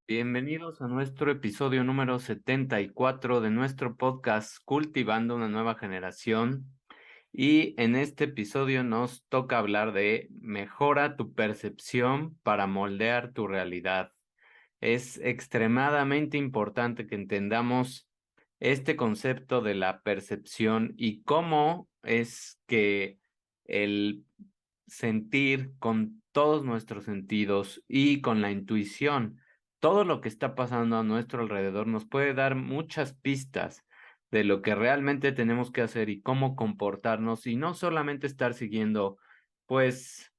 Bienvenidos a nuestro episodio número 74 de nuestro podcast Cultivando una nueva generación. Y en este episodio nos toca hablar de mejora tu percepción para moldear tu realidad. Es extremadamente importante que entendamos este concepto de la percepción y cómo es que el sentir con todos nuestros sentidos y con la intuición, todo lo que está pasando a nuestro alrededor nos puede dar muchas pistas de lo que realmente tenemos que hacer y cómo comportarnos y no solamente estar siguiendo, pues,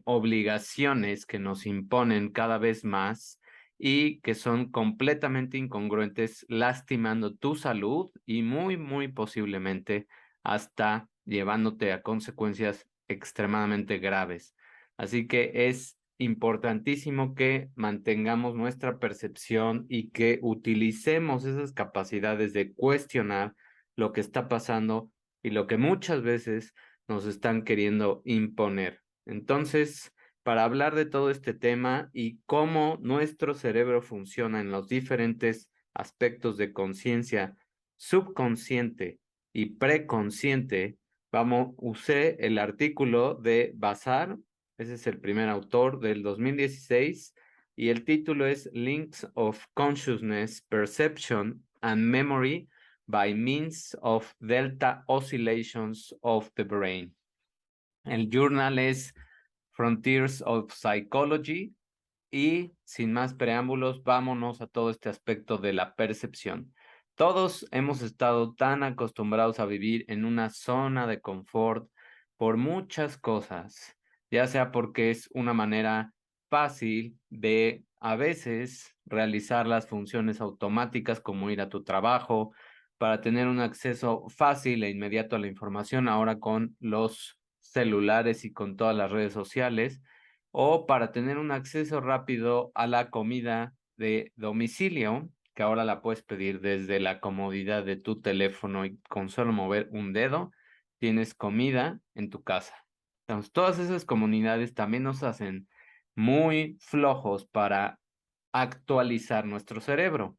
obligaciones que nos imponen cada vez más y que son completamente incongruentes, lastimando tu salud y muy posiblemente hasta llevándote a consecuencias extremadamente graves. Así que es importantísimo que mantengamos nuestra percepción y que utilicemos esas capacidades de cuestionar lo que está pasando y lo que muchas veces nos están queriendo imponer. Entonces, para hablar de todo este tema y cómo nuestro cerebro funciona en los diferentes aspectos de conciencia subconsciente y preconsciente, usé el artículo de Bazar, ese es el primer autor del 2016, y el título es Links of Consciousness, Perception and Memory by Means of Delta Oscillations of the Brain. El journal es Frontiers of Psychology y sin más preámbulos, vámonos a todo este aspecto de la percepción. Todos hemos estado tan acostumbrados a vivir en una zona de confort por muchas cosas, ya sea porque es una manera fácil de a veces realizar las funciones automáticas como ir a tu trabajo, para tener un acceso fácil e inmediato a la información ahora con los celulares y con todas las redes sociales, o para tener un acceso rápido a la comida de domicilio, que ahora la puedes pedir desde la comodidad de tu teléfono y con solo mover un dedo, tienes comida en tu casa. Entonces, todas esas comunidades también nos hacen muy flojos para actualizar nuestro cerebro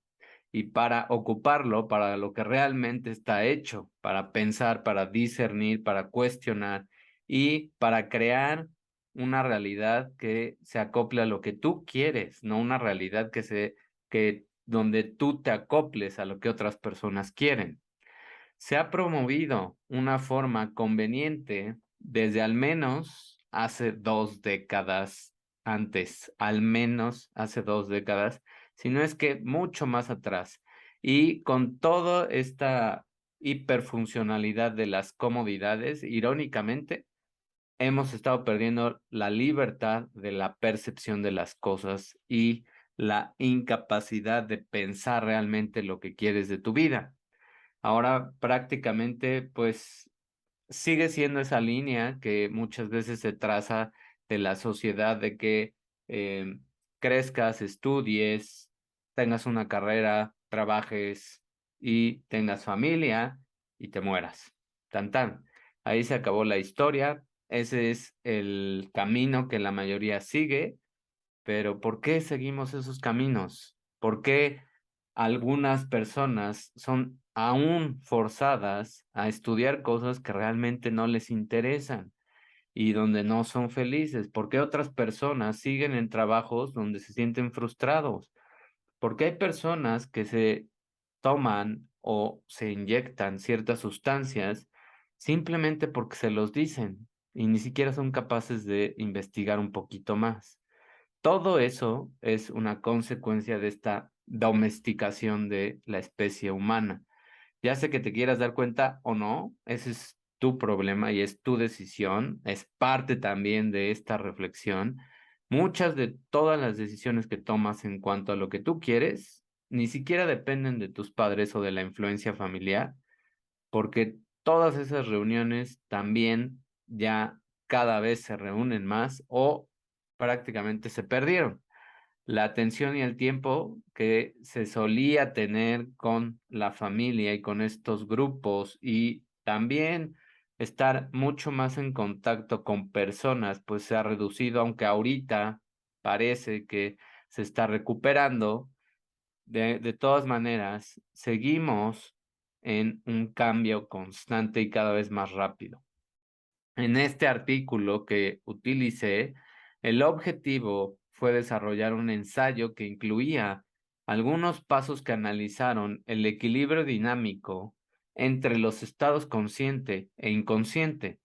y para ocuparlo para lo que realmente está hecho, para pensar, para discernir, para cuestionar y para crear una realidad que se acople a lo que tú quieres, no una realidad que donde tú te acoples a lo que otras personas quieren. Se ha promovido una forma conveniente desde al menos hace 2 décadas antes, al menos hace 2 décadas, si no es que mucho más atrás. Y con toda esta hiperfuncionalidad de las comodidades, irónicamente, hemos estado perdiendo la libertad de la percepción de las cosas y la incapacidad de pensar realmente lo que quieres de tu vida. Ahora prácticamente, pues, sigue siendo esa línea que muchas veces se traza de la sociedad de que eh, crezcas, estudies, tengas una carrera, trabajes y tengas familia y te mueras. Tan tan. Ahí se acabó la historia. Ese es el camino que la mayoría sigue, pero ¿por qué seguimos esos caminos? ¿Por qué algunas personas son aún forzadas a estudiar cosas que realmente no les interesan y donde no son felices? ¿Por qué otras personas siguen en trabajos donde se sienten frustrados? ¿Por qué hay personas que se toman o se inyectan ciertas sustancias simplemente porque se los dicen y ni siquiera son capaces de investigar un poquito más? Todo eso es una consecuencia de esta domesticación de la especie humana. Ya sé que te quieras dar cuenta o no, ese es tu problema y es tu decisión, es parte también de esta reflexión. Muchas de todas las decisiones que tomas en cuanto a lo que tú quieres, ni siquiera dependen de tus padres o de la influencia familiar, porque todas esas reuniones también ya cada vez se reúnen más o prácticamente se perdieron. La atención y el tiempo que se solía tener con la familia y con estos grupos y también estar mucho más en contacto con personas, pues se ha reducido, aunque ahorita parece que se está recuperando. De todas maneras, seguimos en un cambio constante y cada vez más rápido. En este artículo que utilicé, el objetivo fue desarrollar un ensayo que incluía algunos pasos que analizaron el equilibrio dinámico entre los estados consciente e inconsciente.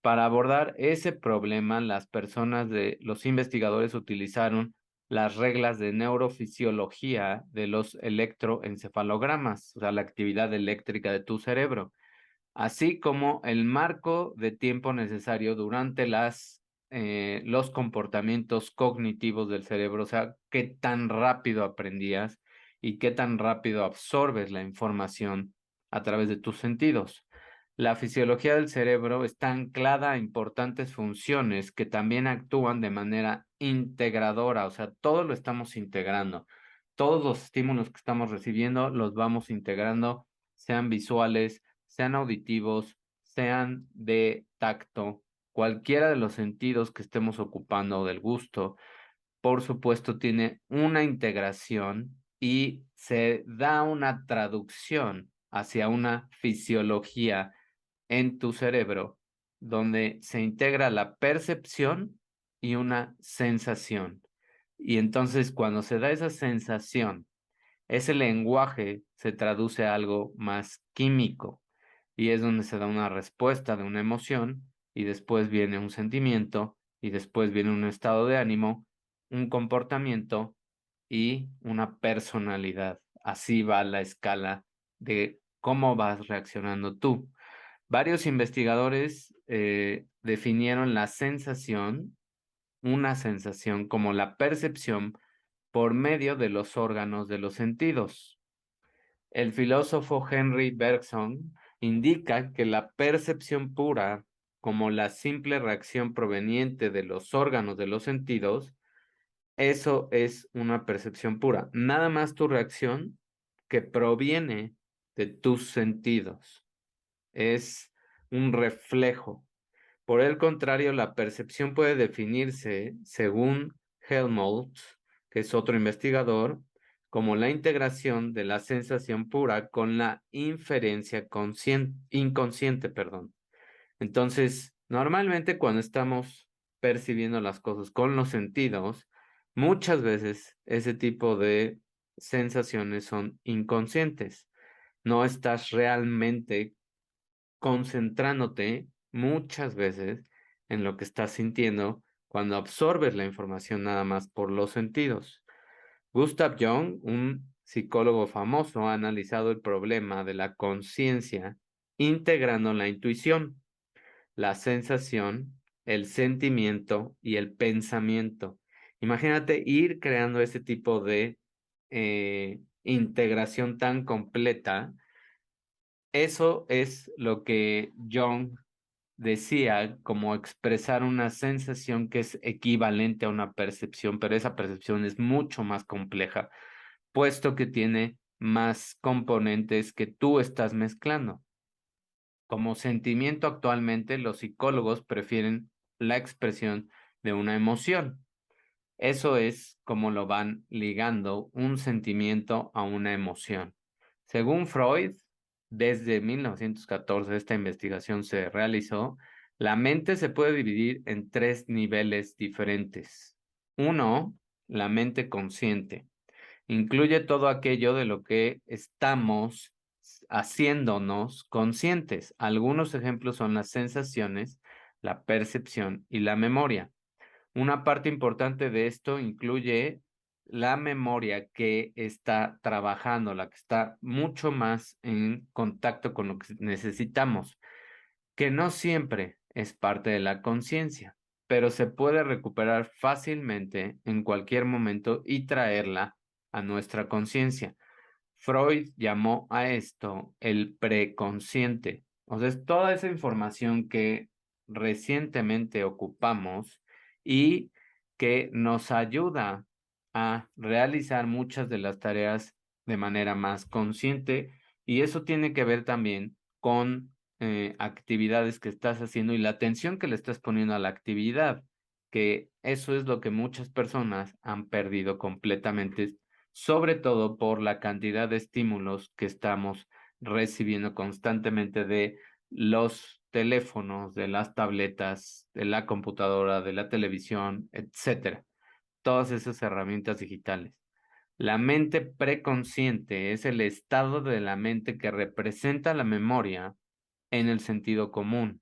Para abordar ese problema, los investigadores utilizaron las reglas de neurofisiología de los electroencefalogramas, o sea, la actividad eléctrica de tu cerebro, así como el marco de tiempo necesario durante los comportamientos cognitivos del cerebro, o sea, qué tan rápido aprendías y qué tan rápido absorbes la información a través de tus sentidos. La fisiología del cerebro está anclada a importantes funciones que también actúan de manera integradora, o sea, todo lo estamos integrando. Todos los estímulos que estamos recibiendo los vamos integrando, sean visuales, sean auditivos, sean de tacto, cualquiera de los sentidos que estemos ocupando o del gusto, por supuesto, tiene una integración y se da una traducción hacia una fisiología en tu cerebro, donde se integra la percepción y una sensación. Y entonces cuando se da esa sensación, ese lenguaje se traduce a algo más químico y es donde se da una respuesta de una emoción y después viene un sentimiento y después viene un estado de ánimo, un comportamiento y una personalidad. Así va la escala de cómo vas reaccionando tú. Varios investigadores definieron la sensación, una sensación como la percepción por medio de los órganos de los sentidos. El filósofo Henry Bergson indica que la percepción pura, como la simple reacción proveniente de los órganos de los sentidos, eso es una percepción pura. Nada más tu reacción que proviene de tus sentidos. Es un reflejo. Por el contrario, la percepción puede definirse, según Helmholtz, que es otro investigador, como la integración de la sensación pura con la inferencia inconsciente, perdón. Entonces, normalmente cuando estamos percibiendo las cosas con los sentidos, muchas veces ese tipo de sensaciones son inconscientes. No estás realmente concentrándote muchas veces en lo que estás sintiendo cuando absorbes la información nada más por los sentidos. Gustav Jung, un psicólogo famoso, ha analizado el problema de la conciencia integrando la intuición, la sensación, el sentimiento y el pensamiento. Imagínate ir creando ese tipo de integración tan completa. Eso es lo que Jung decía como expresar una sensación que es equivalente a una percepción, pero esa percepción es mucho más compleja, puesto que tiene más componentes que tú estás mezclando. Como sentimiento actualmente, los psicólogos prefieren la expresión de una emoción. Eso es como lo van ligando un sentimiento a una emoción. Según Freud, desde 1914 esta investigación se realizó, la mente se puede dividir en tres niveles diferentes. Uno, la mente consciente. Incluye todo aquello de lo que estamos haciéndonos conscientes. Algunos ejemplos son las sensaciones, la percepción y la memoria. Una parte importante de esto incluye la memoria que está trabajando, la que está mucho más en contacto con lo que necesitamos, que no siempre es parte de la conciencia, pero se puede recuperar fácilmente en cualquier momento y traerla a nuestra conciencia. Freud llamó a esto el preconsciente. O sea, es toda esa información que recientemente ocupamos y que nos ayuda a realizar muchas de las tareas de manera más consciente, y eso tiene que ver también con actividades que estás haciendo y la atención que le estás poniendo a la actividad. que eso es lo que muchas personas han perdido completamente, sobre todo por la cantidad de estímulos que estamos recibiendo constantemente de los teléfonos, de las tabletas, de la computadora, de la televisión, etcétera. Todas esas herramientas digitales. La mente preconsciente es el estado de la mente que representa la memoria en el sentido común.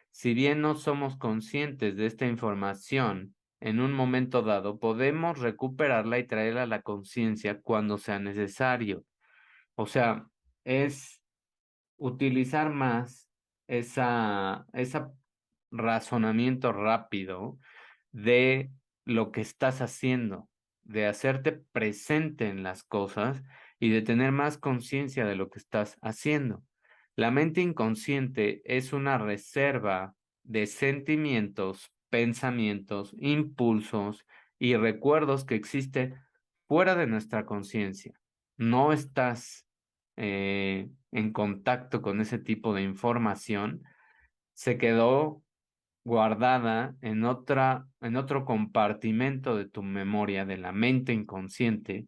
Si bien no somos conscientes de esta información, en un momento dado podemos recuperarla y traerla a la conciencia cuando sea necesario. O sea, es utilizar más esa razonamiento rápido de lo que estás haciendo, de hacerte presente en las cosas y de tener más conciencia de lo que estás haciendo. La mente inconsciente es una reserva de sentimientos, pensamientos, impulsos y recuerdos que existen fuera de nuestra conciencia. No estás en contacto con ese tipo de información, se quedó guardada en otro compartimento de tu memoria, de la mente inconsciente.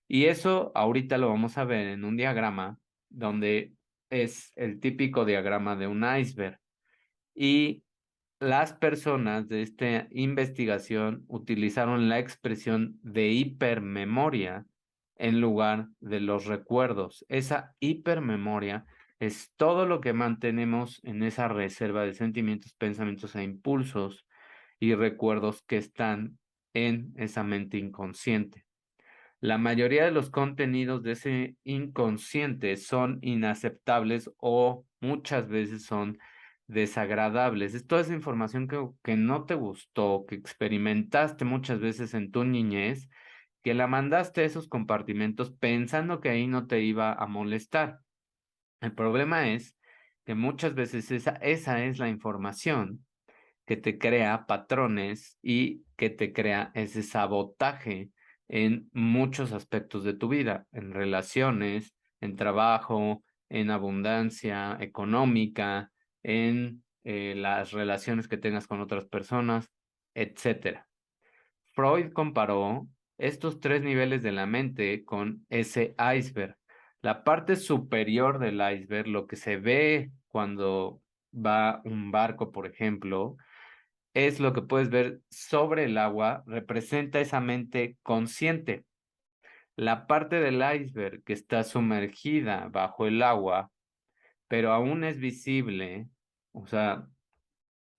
Y eso ahorita lo vamos a ver en un diagrama donde es el típico diagrama de un iceberg. Y las personas de esta investigación utilizaron la expresión de hipermemoria en lugar de los recuerdos. Esa hipermemoria es todo lo que mantenemos en esa reserva de sentimientos, pensamientos e impulsos y recuerdos que están en esa mente inconsciente. La mayoría de los contenidos de ese inconsciente son inaceptables o muchas veces son desagradables. Es toda esa información que no te gustó, que experimentaste muchas veces en tu niñez, que la mandaste a esos compartimentos pensando que ahí no te iba a molestar. El problema es que muchas veces esa es la información que te crea patrones y que te crea ese sabotaje en muchos aspectos de tu vida, en relaciones, en trabajo, en abundancia económica, en las relaciones que tengas con otras personas, etcétera. Freud comparó estos tres niveles de la mente con ese iceberg. La parte superior del iceberg, lo que se ve cuando va un barco, por ejemplo, es lo que puedes ver sobre el agua, representa esa mente consciente. La parte del iceberg que está sumergida bajo el agua, pero aún es visible, o sea,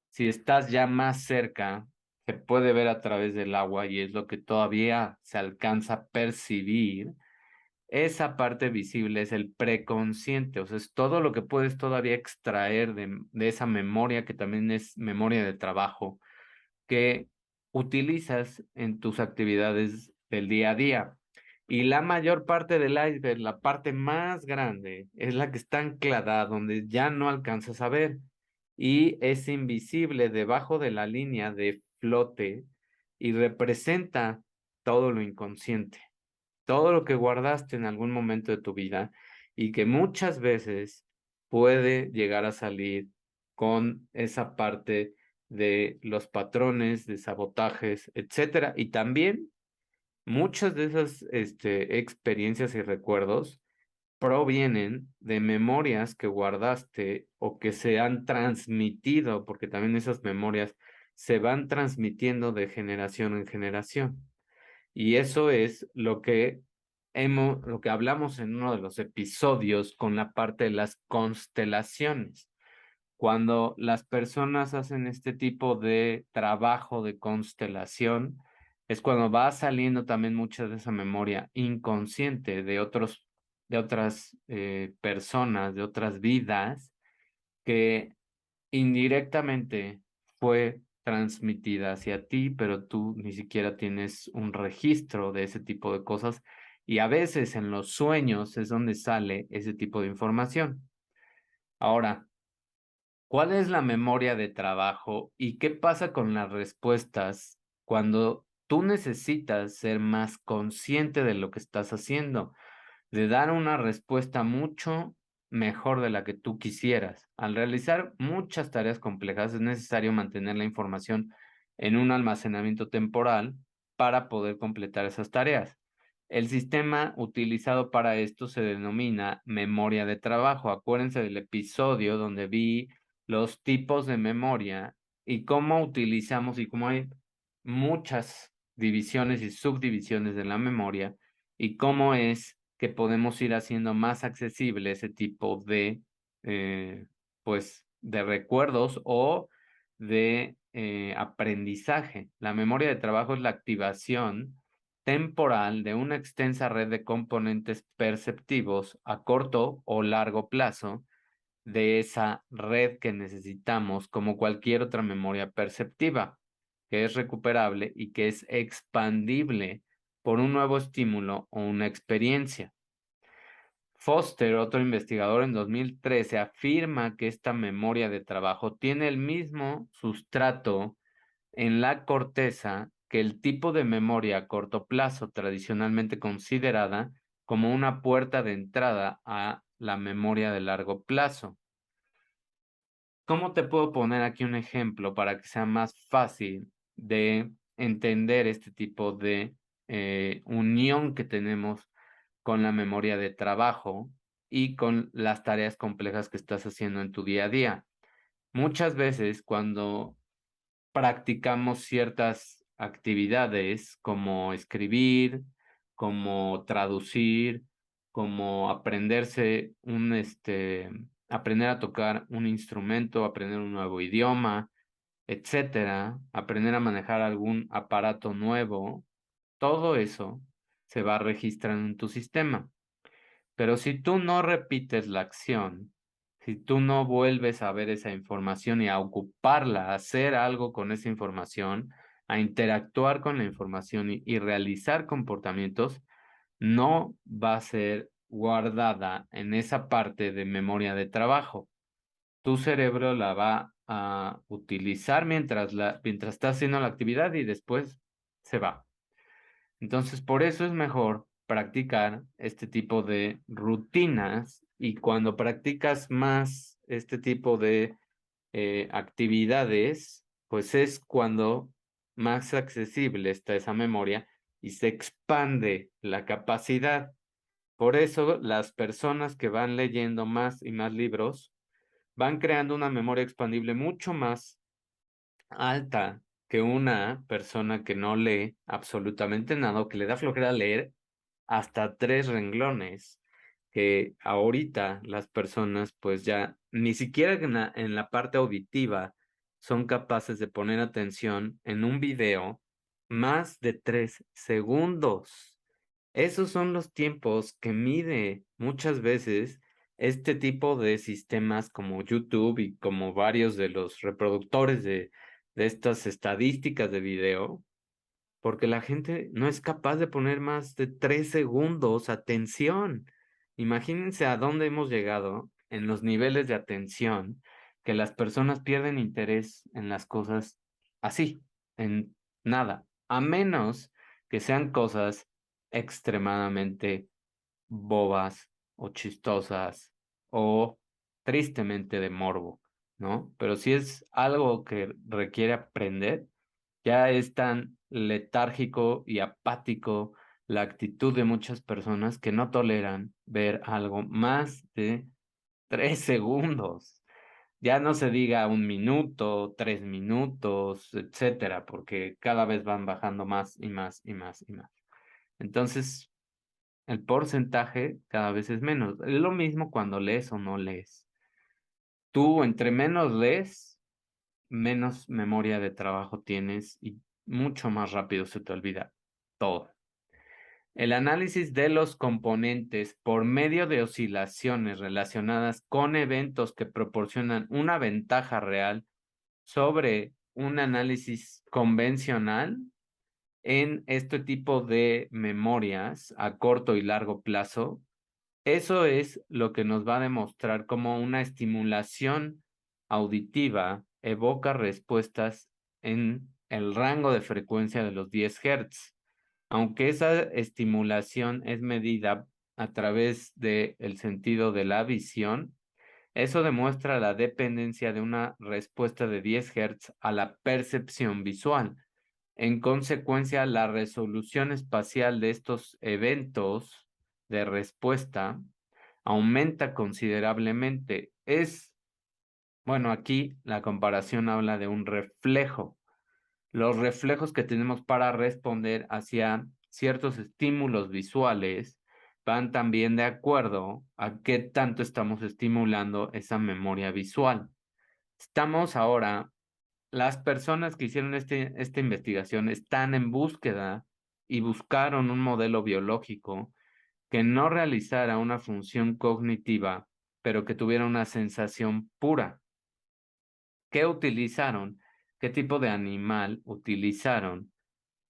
si estás ya más cerca, se puede ver a través del agua y es lo que todavía se alcanza a percibir. Esa parte visible es el preconsciente, o sea, es todo lo que puedes todavía extraer de esa memoria que también es memoria de trabajo que utilizas en tus actividades del día a día. Y la mayor parte del iceberg, la parte más grande, es la que está anclada donde ya no alcanzas a ver y es invisible debajo de la línea de flote y representa todo lo inconsciente, todo lo que guardaste en algún momento de tu vida y que muchas veces puede llegar a salir con esa parte de los patrones de sabotajes, etcétera. Y también muchas de esas experiencias y recuerdos provienen de memorias que guardaste o que se han transmitido, porque también esas memorias se van transmitiendo de generación en generación. Y eso es lo que hablamos en uno de los episodios con la parte de las constelaciones. Cuando las personas hacen este tipo de trabajo de constelación, es cuando va saliendo también mucha de esa memoria inconsciente de otras personas, de otras vidas, que indirectamente fue transmitida hacia ti, pero tú ni siquiera tienes un registro de ese tipo de cosas. Y a veces en los sueños es donde sale ese tipo de información. Ahora, ¿cuál es la memoria de trabajo y qué pasa con las respuestas cuando tú necesitas ser más consciente de lo que estás haciendo, de dar una respuesta mucho mejor de la que tú quisieras? Al realizar muchas tareas complejas es necesario mantener la información en un almacenamiento temporal para poder completar esas tareas. El sistema utilizado para esto se denomina memoria de trabajo. Acuérdense del episodio donde vi los tipos de memoria y cómo utilizamos y cómo hay muchas divisiones y subdivisiones de la memoria y cómo es que podemos ir haciendo más accesible ese tipo de, pues, de recuerdos o de aprendizaje. La memoria de trabajo es la activación temporal de una extensa red de componentes perceptivos a corto o largo plazo de esa red que necesitamos como cualquier otra memoria perceptiva, que es recuperable y que es expandible por un nuevo estímulo o una experiencia. Foster, otro investigador en 2013, afirma que esta memoria de trabajo tiene el mismo sustrato en la corteza que el tipo de memoria a corto plazo, tradicionalmente considerada como una puerta de entrada a la memoria de largo plazo. ¿Cómo te puedo poner aquí un ejemplo para que sea más fácil de entender este tipo de unión que tenemos con la memoria de trabajo y con las tareas complejas que estás haciendo en tu día a día? Muchas veces cuando practicamos ciertas actividades como escribir, como traducir, como aprender a tocar un instrumento, aprender un nuevo idioma, etcétera, aprender a manejar algún aparato nuevo, todo eso se va registrando en tu sistema. Pero si tú no repites la acción, si tú no vuelves a ver esa información y a ocuparla, a hacer algo con esa información, a interactuar con la información y realizar comportamientos, no va a ser guardada en esa parte de memoria de trabajo. Tu cerebro la va a utilizar mientras está haciendo la actividad y después se va. Entonces, por eso es mejor practicar este tipo de rutinas y cuando practicas más este tipo de actividades, pues es cuando más accesible está esa memoria y se expande la capacidad. Por eso las personas que van leyendo más y más libros van creando una memoria expandible mucho más alta que una persona que no lee absolutamente nada o que le da flojera leer hasta 3 renglones, que ahorita las personas pues ya ni siquiera en la parte auditiva son capaces de poner atención en un video más de 3 segundos. Esos son los tiempos que mide muchas veces este tipo de sistemas como YouTube y como varios de los reproductores de estas estadísticas de video, porque la gente no es capaz de poner más de 3 segundos atención. Imagínense a dónde hemos llegado en los niveles de atención, que las personas pierden interés en las cosas así, en nada, a menos que sean cosas extremadamente bobas o chistosas o tristemente de morbo, ¿no? Pero si es algo que requiere aprender, ya es tan letárgico y apático la actitud de muchas personas que no toleran ver algo más de 3 segundos. Ya no se diga 1 minuto, 3 minutos, etcétera, porque cada vez van bajando más y más y más y más. Entonces, el porcentaje cada vez es menos. Es lo mismo cuando lees o no lees. Tú, entre menos lees, menos memoria de trabajo tienes y mucho más rápido se te olvida todo. El análisis de los componentes por medio de oscilaciones relacionadas con eventos que proporcionan una ventaja real sobre un análisis convencional en este tipo de memorias a corto y largo plazo. Eso es lo que nos va a demostrar cómo una estimulación auditiva evoca respuestas en el rango de frecuencia de los 10 Hz. Aunque esa estimulación es medida a través del sentido de la visión, Eso demuestra la dependencia de una respuesta de 10 Hz a la percepción visual. En consecuencia, la resolución espacial de estos eventos de respuesta aumenta considerablemente. Bueno, aquí la comparación habla de un reflejo. Los reflejos que tenemos para responder hacia ciertos estímulos visuales van también de acuerdo a qué tanto estamos estimulando esa memoria visual. Estamos ahora, las personas que hicieron esta investigación están en búsqueda y buscaron un modelo biológico que no realizara una función cognitiva, pero que tuviera una sensación pura. ¿Qué utilizaron? ¿Qué tipo de animal utilizaron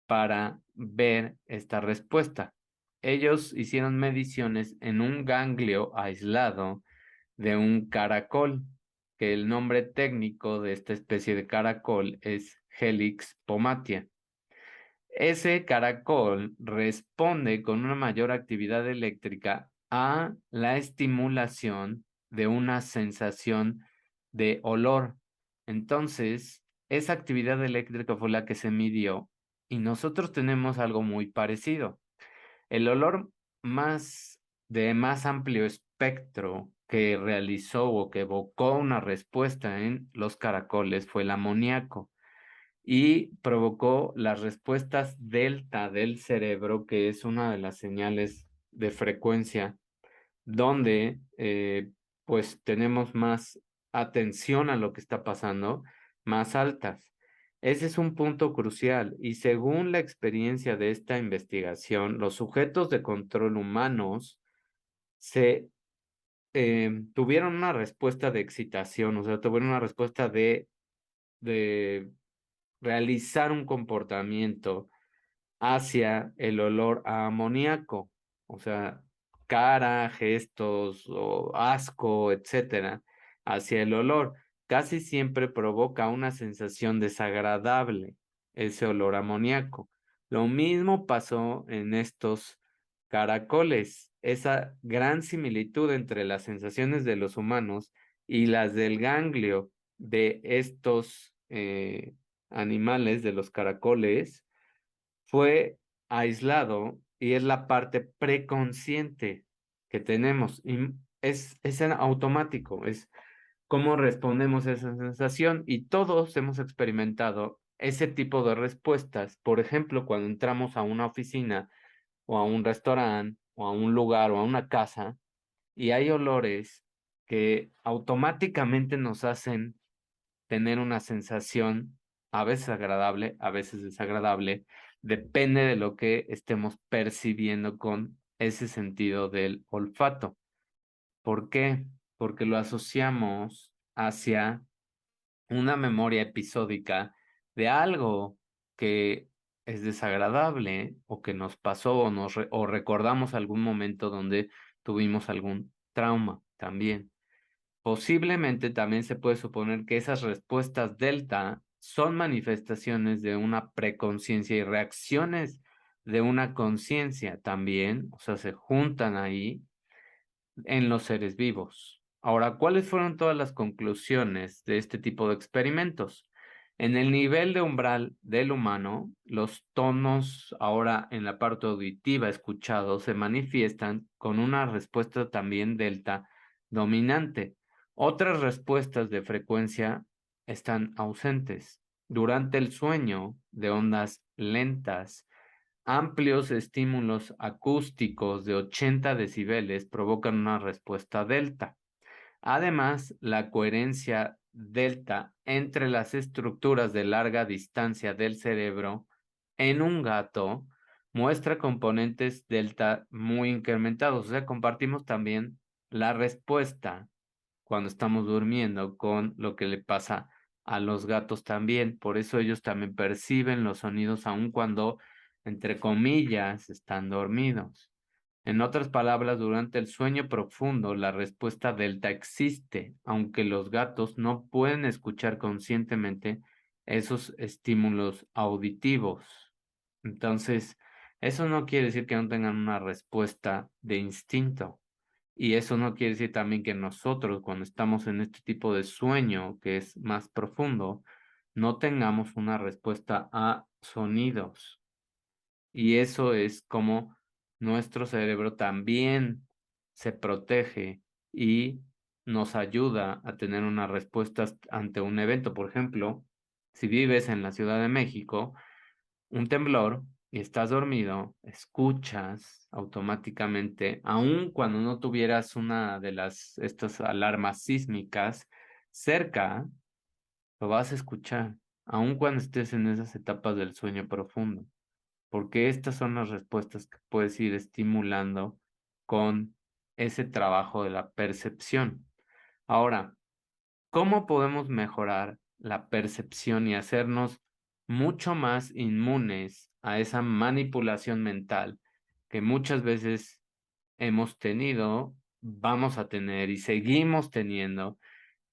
para ver esta respuesta? Ellos hicieron mediciones en un ganglio aislado de un caracol, que el nombre técnico de esta especie de caracol es Helix pomatia. Ese caracol responde con una mayor actividad eléctrica a la estimulación de una sensación de olor. Entonces, esa actividad eléctrica fue la que se midió y nosotros tenemos algo muy parecido. El olor más amplio espectro que realizó o que evocó una respuesta en los caracoles fue el amoníaco y provocó las respuestas delta del cerebro, que es una de las señales de frecuencia donde pues tenemos más atención a lo que está pasando, más altas. Ese es un punto crucial y según la experiencia de esta investigación, los sujetos de control humanos se tuvieron una respuesta de excitación, o sea, tuvieron una respuesta de realizar un comportamiento hacia el olor a amoníaco, o sea, cara, gestos o asco, etcétera, hacia el olor. Casi siempre provoca una sensación desagradable ese olor amoníaco. Lo mismo pasó en estos caracoles, esa gran similitud entre las sensaciones de los humanos y las del ganglio de estos animales, de los caracoles, fue aislado y es la parte preconsciente que tenemos. Y es en automático, es cómo respondemos a esa sensación y todos hemos experimentado ese tipo de respuestas. Por ejemplo, cuando entramos a una oficina o a un restaurante o a un lugar o a una casa y hay olores que automáticamente nos hacen tener una sensación a veces agradable, a veces desagradable, depende de lo que estemos percibiendo con ese sentido del olfato. ¿Por qué? Porque lo asociamos hacia una memoria episódica de algo que es desagradable o que nos pasó o recordamos algún momento donde tuvimos algún trauma también. Posiblemente también se puede suponer que esas respuestas delta son manifestaciones de una preconciencia y reacciones de una conciencia también, o sea, se juntan ahí en los seres vivos. Ahora, ¿cuáles fueron todas las conclusiones de este tipo de experimentos? En el nivel de umbral del humano, los tonos ahora en la parte auditiva escuchados se manifiestan con una respuesta también delta dominante. Otras respuestas de frecuencia están ausentes. Durante el sueño de ondas lentas, amplios estímulos acústicos de 80 decibeles provocan una respuesta delta. Además, la coherencia delta entre las estructuras de larga distancia del cerebro en un gato muestra componentes delta muy incrementados. O sea, compartimos también la respuesta cuando estamos durmiendo con lo que le pasa a los gatos también. Por eso ellos también perciben los sonidos aun cuando, entre comillas, están dormidos. En otras palabras, durante el sueño profundo, la respuesta delta existe, aunque los gatos no pueden escuchar conscientemente esos estímulos auditivos. Entonces, eso no quiere decir que no tengan una respuesta de instinto. Y eso no quiere decir también que nosotros, cuando estamos en este tipo de sueño que es más profundo, no tengamos una respuesta a sonidos. Y eso es como nuestro cerebro también se protege y nos ayuda a tener una respuesta ante un evento. Por ejemplo, si vives en la Ciudad de México, un temblor y estás dormido, escuchas automáticamente, aun cuando no tuvieras una de estas alarmas sísmicas cerca, lo vas a escuchar, aun cuando estés en esas etapas del sueño profundo, porque estas son las respuestas que puedes ir estimulando con ese trabajo de la percepción. Ahora, ¿cómo podemos mejorar la percepción y hacernos mucho más inmunes a esa manipulación mental que muchas veces hemos tenido, vamos a tener y seguimos teniendo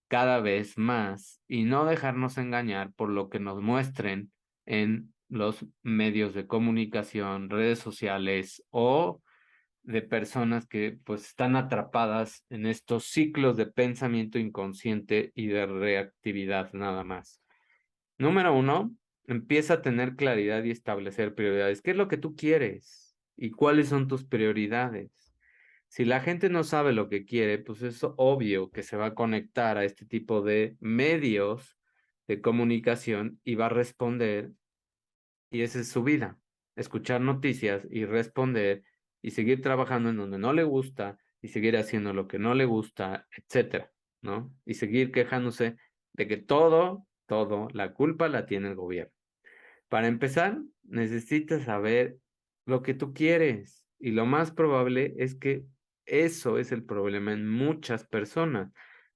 cada vez más, y no dejarnos engañar por lo que nos muestren en los medios de comunicación, redes sociales o de personas que pues están atrapadas en estos ciclos de pensamiento inconsciente y de reactividad nada más? Número uno, empieza a tener claridad y establecer prioridades. ¿Qué es lo que tú quieres? ¿Y cuáles son tus prioridades? Si la gente no sabe lo que quiere, pues es obvio que se va a conectar a este tipo de medios de comunicación y va a responder, y esa es su vida, escuchar noticias y responder y seguir trabajando en donde no le gusta y seguir haciendo lo que no le gusta, etcétera, ¿no? Y seguir quejándose de que todo, la culpa la tiene el gobierno. Para empezar, necesitas saber lo que tú quieres, y lo más probable es que eso es el problema en muchas personas,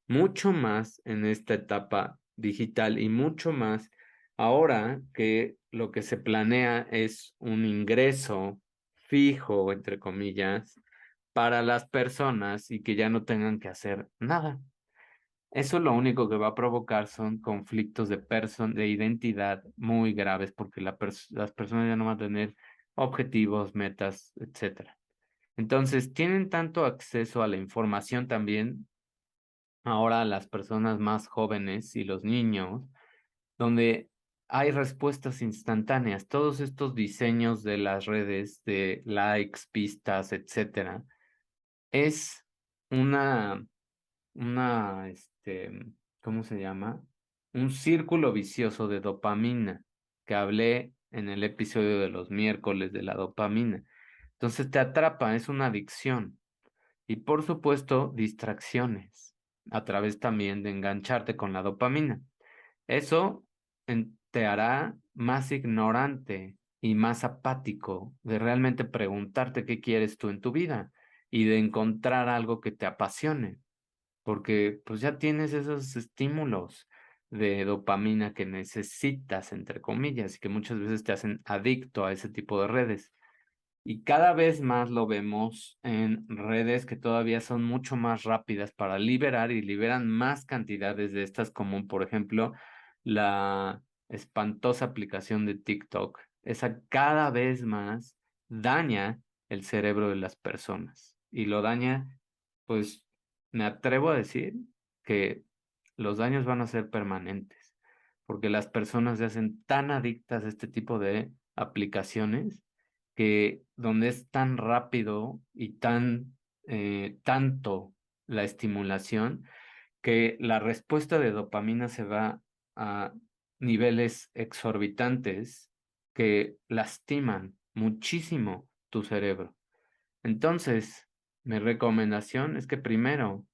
mucho más en esta etapa digital y mucho más ahora que lo que se planea es un ingreso fijo, entre comillas, para las personas y que ya no tengan que hacer nada. Eso lo único que va a provocar son conflictos de identidad muy graves, porque las personas ya no van a tener objetivos, metas, etcétera. Entonces, tienen tanto acceso a la información también ahora las personas más jóvenes y los niños, donde hay respuestas instantáneas. Todos estos diseños de las redes de likes, pistas, etcétera, es una una, ¿cómo se llama? Un círculo vicioso de dopamina, que hablé en el episodio de los miércoles de la dopamina. Entonces te atrapa, es una adicción. Y por supuesto, distracciones, a través también de engancharte con la dopamina. Eso te hará más ignorante y más apático de realmente preguntarte qué quieres tú en tu vida y de encontrar algo que te apasione, porque pues ya tienes esos estímulos de dopamina que necesitas, entre comillas, y que muchas veces te hacen adicto a ese tipo de redes. Y cada vez más lo vemos en redes que todavía son mucho más rápidas para liberar y liberan más cantidades de estas, como por ejemplo la espantosa aplicación de TikTok. Esa cada vez más daña el cerebro de las personas y lo daña, pues me atrevo a decir que los daños van a ser permanentes, porque las personas se hacen tan adictas a este tipo de aplicaciones que donde es tan rápido y tanto la estimulación, que la respuesta de dopamina se va a niveles exorbitantes que lastiman muchísimo tu cerebro. Entonces, mi recomendación es que primero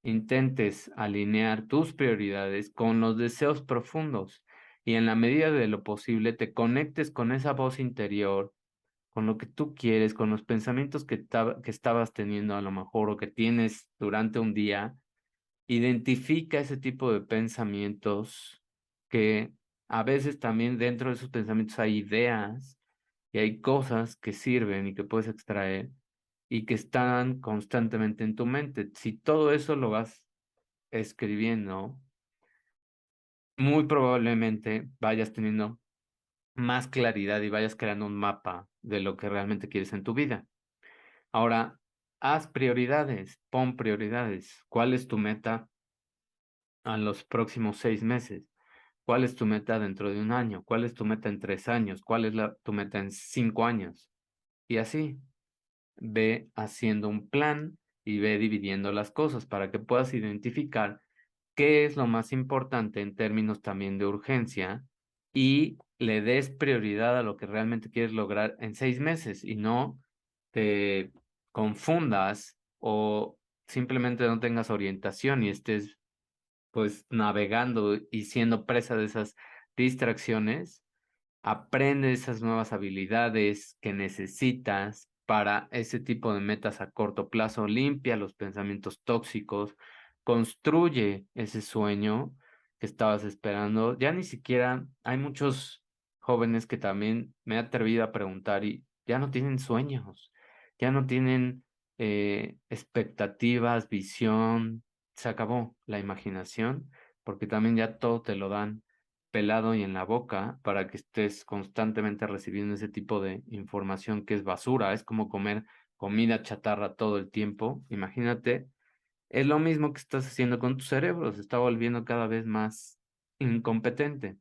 intentes alinear tus prioridades con los deseos profundos, y en la medida de lo posible te conectes con esa voz interior, con lo que tú quieres, con los pensamientos que estabas teniendo a lo mejor o que tienes durante un día. Identifica ese tipo de pensamientos, que a veces también dentro de esos pensamientos hay ideas y hay cosas que sirven y que puedes extraer y que están constantemente en tu mente. Si todo eso lo vas escribiendo, muy probablemente vayas teniendo más claridad y vayas creando un mapa de lo que realmente quieres en tu vida. Ahora, haz prioridades, pon prioridades. ¿Cuál es tu meta a los próximos 6 meses? ¿Cuál es tu meta dentro de un año? ¿Cuál es tu meta en 3 años? ¿Cuál es tu meta en 5 años? Y así, ve haciendo un plan y ve dividiendo las cosas para que puedas identificar qué es lo más importante en términos también de urgencia y le des prioridad a lo que realmente quieres lograr en 6 meses y no te confundas o simplemente no tengas orientación y estés pues navegando y siendo presa de esas distracciones. Aprende esas nuevas habilidades que necesitas para ese tipo de metas a corto plazo. Limpia los pensamientos tóxicos. Construye ese sueño que estabas esperando. Ya ni siquiera hay muchos jóvenes que también me he atrevido a preguntar y ya no tienen sueños, ya no tienen expectativas, visión. Se acabó la imaginación porque también ya todo te lo dan pelado y en la boca para que estés constantemente recibiendo ese tipo de información que es basura. Es como comer comida chatarra todo el tiempo. Imagínate, es lo mismo que estás haciendo con tu cerebro, se está volviendo cada vez más incompetente.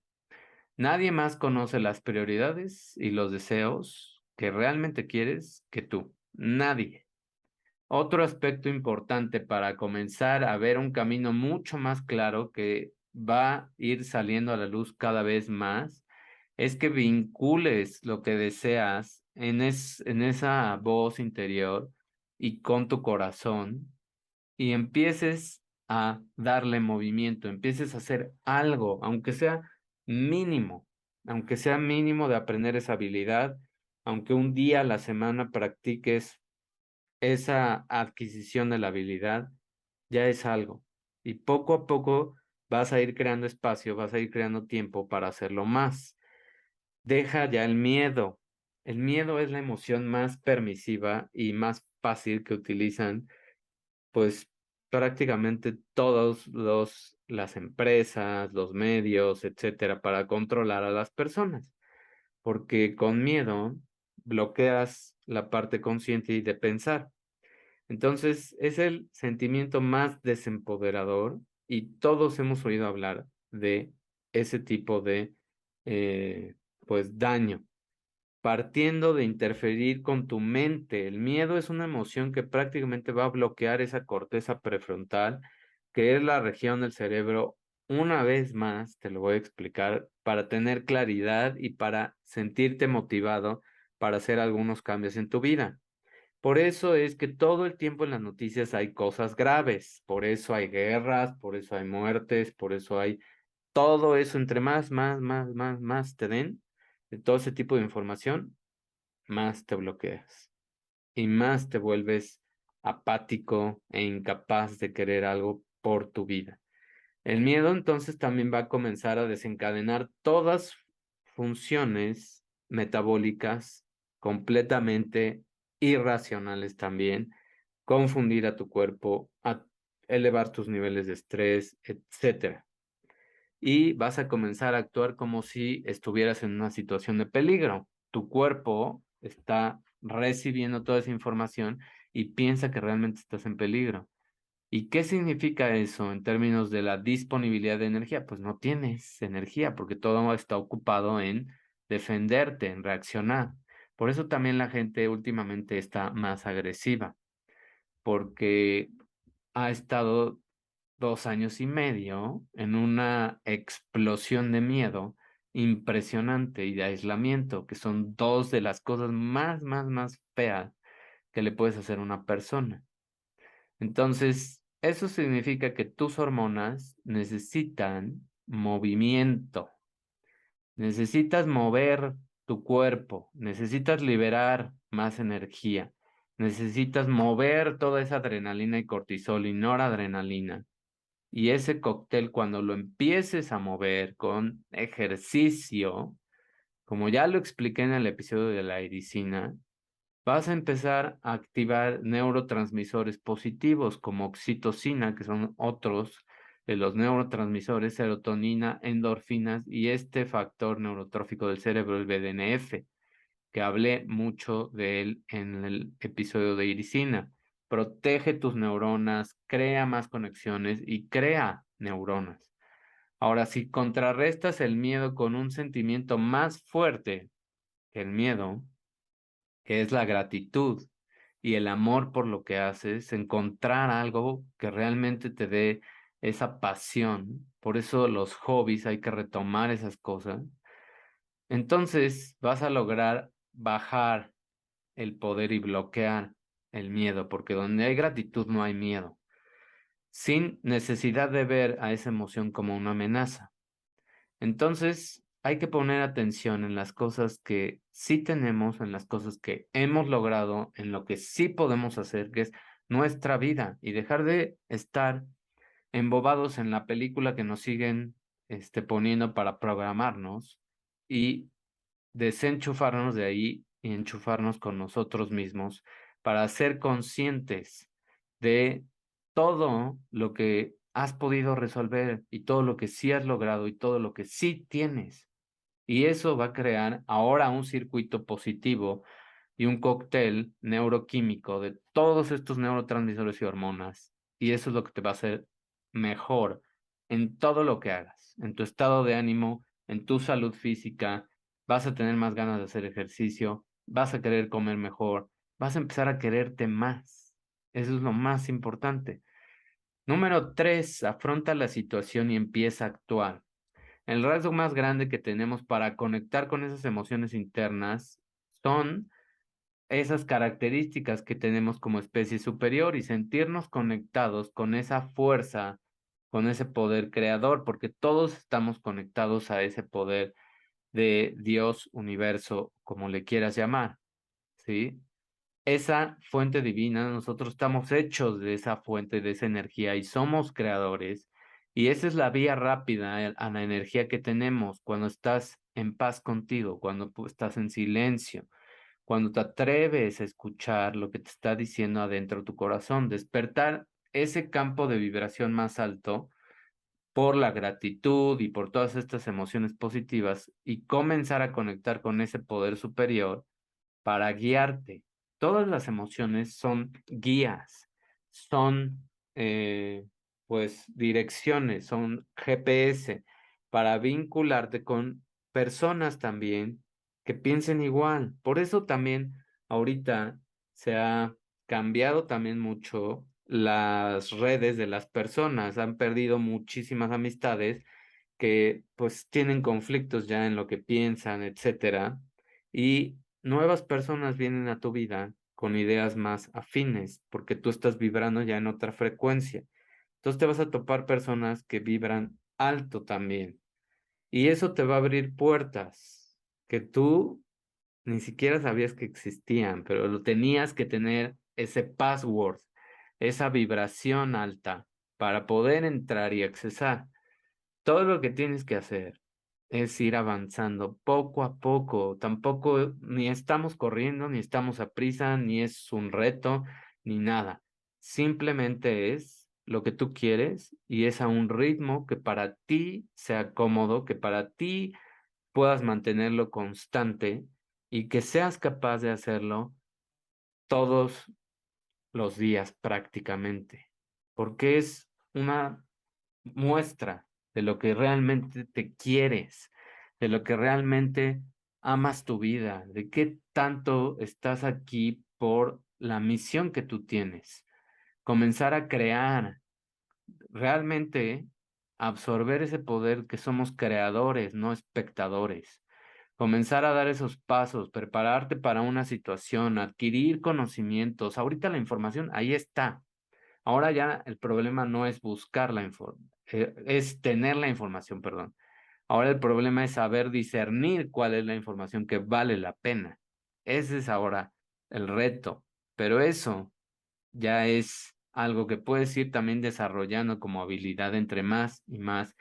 Nadie más conoce las prioridades y los deseos que realmente quieres que tú. Nadie. Otro aspecto importante para comenzar a ver un camino mucho más claro que va a ir saliendo a la luz cada vez más es que vincules lo que deseas en esa voz interior y con tu corazón y empieces a darle movimiento, empieces a hacer algo, aunque sea mínimo de aprender esa habilidad, aunque un día a la semana practiques esa adquisición de la habilidad ya es algo. Y poco a poco vas a ir creando espacio, vas a ir creando tiempo para hacerlo más. Deja ya el miedo. El miedo es la emoción más permisiva y más fácil que utilizan, pues prácticamente las empresas, los medios, etcétera, para controlar a las personas. Porque con miedo bloqueas la parte consciente y de pensar. Entonces, es el sentimiento más desempoderador y todos hemos oído hablar de ese tipo de, eh, pues, daño, partiendo de interferir con tu mente. El miedo es una emoción que prácticamente va a bloquear esa corteza prefrontal, que es la región del cerebro. Una vez más, te lo voy a explicar, para tener claridad y para sentirte motivado para hacer algunos cambios en tu vida. Por eso es que todo el tiempo en las noticias hay cosas graves, por eso hay guerras, por eso hay muertes, por eso hay todo eso, entre más te den de todo ese tipo de información, más te bloqueas y más te vuelves apático e incapaz de querer algo por tu vida. El miedo entonces también va a comenzar a desencadenar todas funciones metabólicas completamente irracionales también, confundir a tu cuerpo, a elevar tus niveles de estrés, etcétera. Y vas a comenzar a actuar como si estuvieras en una situación de peligro. Tu cuerpo está recibiendo toda esa información y piensa que realmente estás en peligro. ¿Y qué significa eso en términos de la disponibilidad de energía? Pues no tienes energía porque todo está ocupado en defenderte, en reaccionar. Por eso también la gente últimamente está más agresiva, porque ha estado 2 años y medio en una explosión de miedo impresionante y de aislamiento, que son dos de las cosas más feas que le puedes hacer a una persona. Entonces, eso significa que tus hormonas necesitan movimiento, necesitas mover tu cuerpo, necesitas liberar más energía, necesitas mover toda esa adrenalina y cortisol y noradrenalina. Y ese cóctel, cuando lo empieces a mover con ejercicio, como ya lo expliqué en el episodio de la iricina, vas a empezar a activar neurotransmisores positivos como oxitocina, que son otros de los neurotransmisores, serotonina, endorfinas y este factor neurotrófico del cerebro, el BDNF, que hablé mucho de él en el episodio de iricina. protege tus neuronas, crea más conexiones y crea neuronas. Ahora, si contrarrestas el miedo con un sentimiento más fuerte que el miedo, que es la gratitud y el amor por lo que haces, encontrar algo que realmente te dé esa pasión. Por eso los hobbies hay que retomar esas cosas. Entonces vas a lograr bajar el poder y bloquear el miedo, porque donde hay gratitud no hay miedo, sin necesidad de ver a esa emoción como una amenaza. Entonces, hay que poner atención en las cosas que sí tenemos, en las cosas que hemos logrado, en lo que sí podemos hacer, que es nuestra vida, y dejar de estar embobados en la película que nos siguen poniendo para programarnos y desenchufarnos de ahí y enchufarnos con nosotros mismos para ser conscientes de todo lo que has podido resolver y todo lo que sí has logrado y todo lo que sí tienes. Y eso va a crear ahora un circuito positivo y un cóctel neuroquímico de todos estos neurotransmisores y hormonas. Y eso es lo que te va a hacer mejor en todo lo que hagas, en tu estado de ánimo, en tu salud física. Vas a tener más ganas de hacer ejercicio, vas a querer comer mejor, vas a empezar a quererte más. Eso es lo más importante. Número 3, afronta la situación y empieza a actuar. El rasgo más grande que tenemos para conectar con esas emociones internas son esas características que tenemos como especie superior y sentirnos conectados con esa fuerza, con ese poder creador, porque todos estamos conectados a ese poder de Dios, universo, como le quieras llamar, ¿sí? Esa fuente divina, nosotros estamos hechos de esa fuente, de esa energía y somos creadores. Y esa es la vía rápida a la energía que tenemos cuando estás en paz contigo, cuando estás en silencio, cuando te atreves a escuchar lo que te está diciendo adentro tu corazón, despertar ese campo de vibración más alto por la gratitud y por todas estas emociones positivas y comenzar a conectar con ese poder superior para guiarte. Todas las emociones son guías, son pues direcciones, son GPS para vincularte con personas también que piensen igual. Por eso también ahorita se ha cambiado también mucho las redes de las personas, han perdido muchísimas amistades que pues tienen conflictos ya en lo que piensan, etcétera, y nuevas personas vienen a tu vida con ideas más afines, porque tú estás vibrando ya en otra frecuencia. Entonces te vas a topar personas que vibran alto también. Y eso te va a abrir puertas que tú ni siquiera sabías que existían, pero lo tenías que tener ese password, esa vibración alta para poder entrar y accesar. Todo lo que tienes que hacer es ir avanzando poco a poco. Tampoco ni estamos corriendo, ni estamos a prisa, ni es un reto, ni nada. Simplemente es lo que tú quieres y es a un ritmo que para ti sea cómodo, que para ti puedas mantenerlo constante y que seas capaz de hacerlo todos los días prácticamente. Porque es una muestra de lo que realmente te quieres, de lo que realmente amas tu vida, de qué tanto estás aquí por la misión que tú tienes. Comenzar a crear, realmente absorber ese poder que somos creadores, no espectadores. Comenzar a dar esos pasos, prepararte para una situación, adquirir conocimientos. Ahorita la información ahí está. Ahora ya el problema no es buscar la información, es tener la información, perdón. Ahora el problema es saber discernir cuál es la información que vale la pena. Ese es ahora el reto. Pero eso ya es algo que puedes ir también desarrollando como habilidad entre más y más.